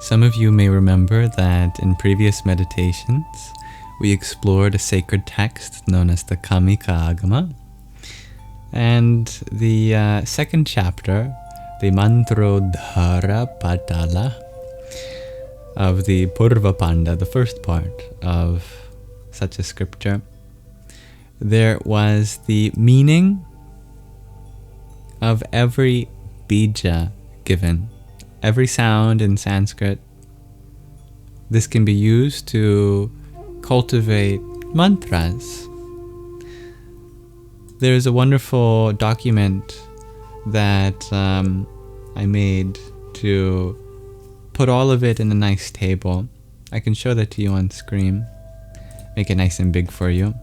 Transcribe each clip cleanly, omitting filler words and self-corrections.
Some of you may remember that in previous meditations, we explored a sacred text known as the Kamika Agama. And the second chapter, the Mantrodhara Patala of the Purva Panda, the first part of such a scripture, there was the meaning of every bija given. Every sound in Sanskrit. This can be used to cultivate mantras. There's a wonderful document that I made to put all of it in a nice table. I can show that to you on screen. Make it nice and big for you,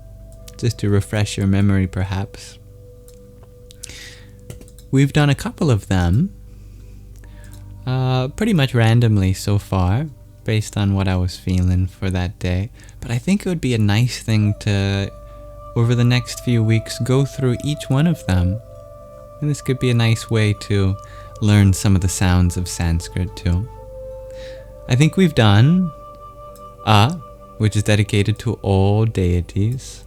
just to refresh your memory perhaps. We've done a couple of them. Pretty much randomly so far, based on what I was feeling for that day. But I think it would be a nice thing to, over the next few weeks, go through each one of them. And this could be a nice way to learn some of the sounds of Sanskrit too. I think we've done A, which is dedicated to all deities.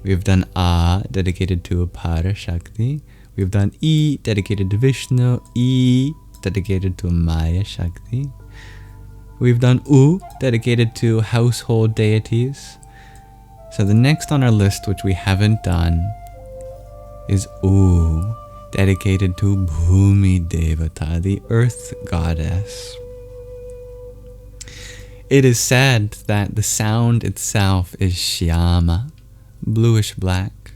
We've done A, dedicated to Apara Shakti. We've done E, dedicated to Vishnu. E, dedicated to Maya Shakti. We've done U, dedicated to household deities. So the next on our list, which we haven't done, is U, dedicated to Bhumi Devata, the earth goddess. It is said that the sound itself is Shyama, bluish black,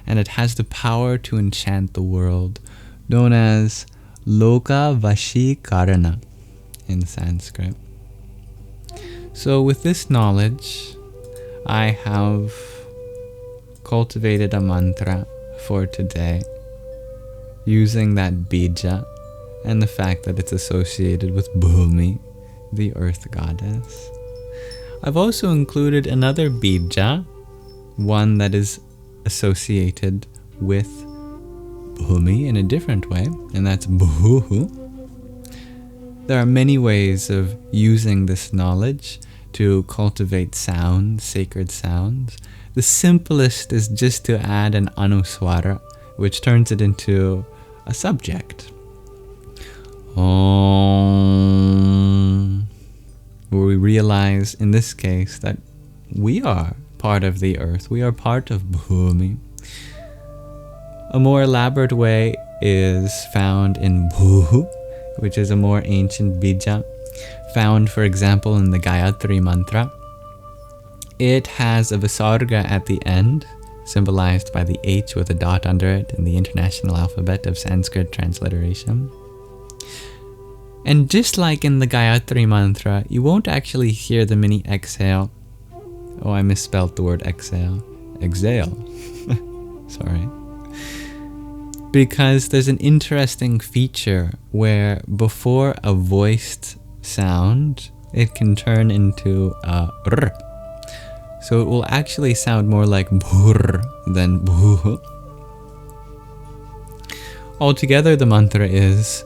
and it has the power to enchant the world, known as Loka Vashikarana in Sanskrit. So with this knowledge, I have cultivated a mantra for today using that bija and the fact that it's associated with Bhumi, the earth goddess. I've also included another bija, one that is associated with Bhumi in a different way, and that's Bhuhu. There are many ways of using this knowledge to cultivate sounds, sacred sounds. The simplest is just to add an anuswara, which turns it into a subject. Om, where we realize in this case that we are part of the earth, we are part of Bhumi. A more elaborate way is found in Bhuhu, which is a more ancient bija, found, for example, in the Gayatri Mantra. It has a visarga at the end, symbolized by the H with a dot under it in the International Alphabet of Sanskrit Transliteration. And just like in the Gayatri Mantra, you won't actually hear the mini exhale. Oh, I misspelled the word exhale. Exhale. Sorry. Because there's an interesting feature where before a voiced sound, it can turn into a r. So it will actually sound more like Bhur than Bhū. Altogether, the mantra is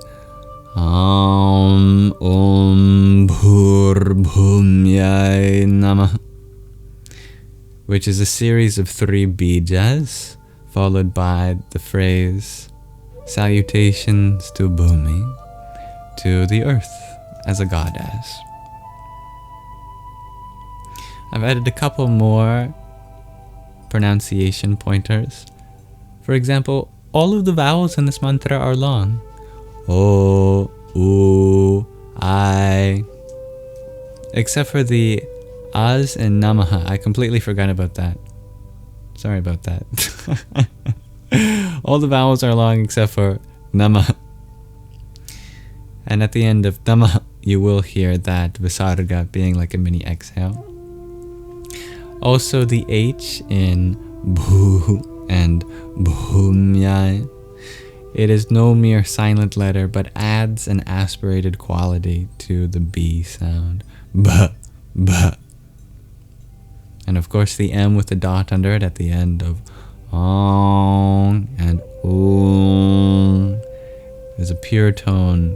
Om Bhur Bhumyai Namah, which is a series of 3 bijas, followed by the phrase, salutations to Bhumi, to the earth as a goddess. I've added a couple more pronunciation pointers. For example, all of the vowels in this mantra are long. O, U, I. Except for the As and Namah. I completely forgot about that. Sorry about that. All the vowels are long except for Namah. And at the end of Namah, you will hear that visarga being like a mini exhale. Also the H in Bhu and Bhumyai. It is no mere silent letter, but adds an aspirated quality to the B sound. B, B. And of course the M with the dot under it at the end of Ong and Om is a pure tone,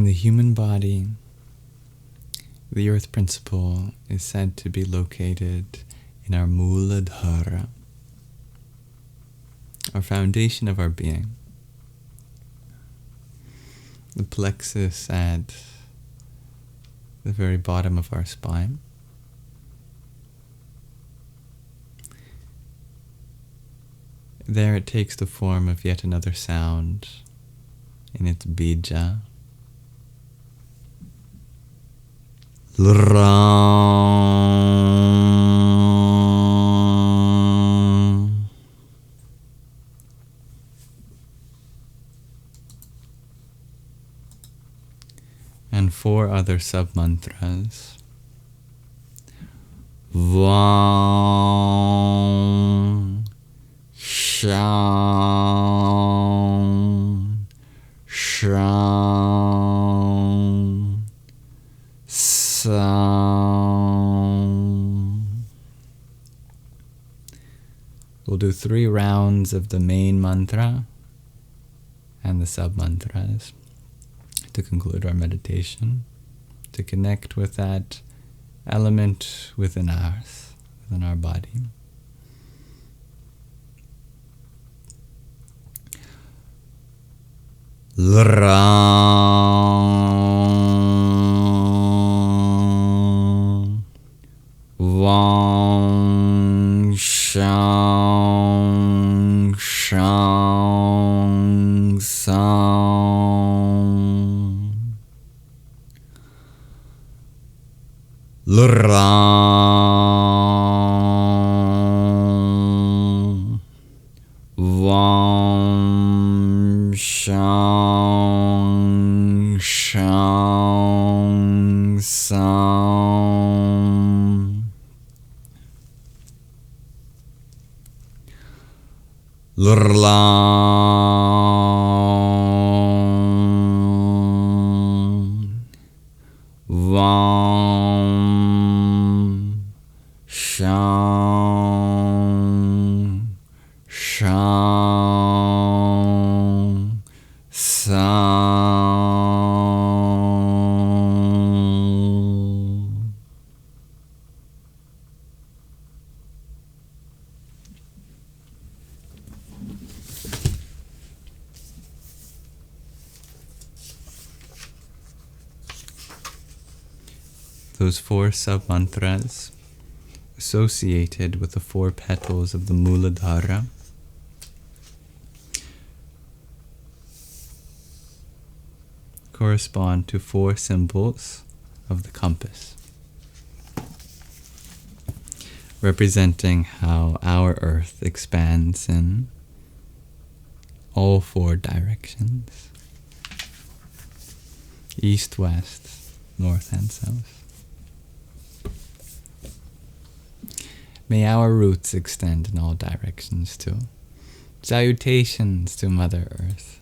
In the human body, the earth principle is said to be located in our Muladhara, our foundation of our being, the plexus at the very bottom of our spine. There it takes the form of yet another sound in its bija. And 4 other sub-mantras. Vam, Sham, Sham, Sam. We'll do 3 rounds of the main mantra and the sub-mantras to conclude our meditation, to connect with that element within us, within our body. Ram, Vam, Sham, Sham, Sam. Ram, Vam, Sham, Sham, Sam. Lam, Vam, Sham, Sham, Sam. Those 4 sub-mantras associated with the 4 petals of the Muladhara correspond to 4 symbols of the compass, representing how our earth expands in all 4 directions: east, west, north, and south. May our roots extend in all directions too. Salutations to Mother Earth.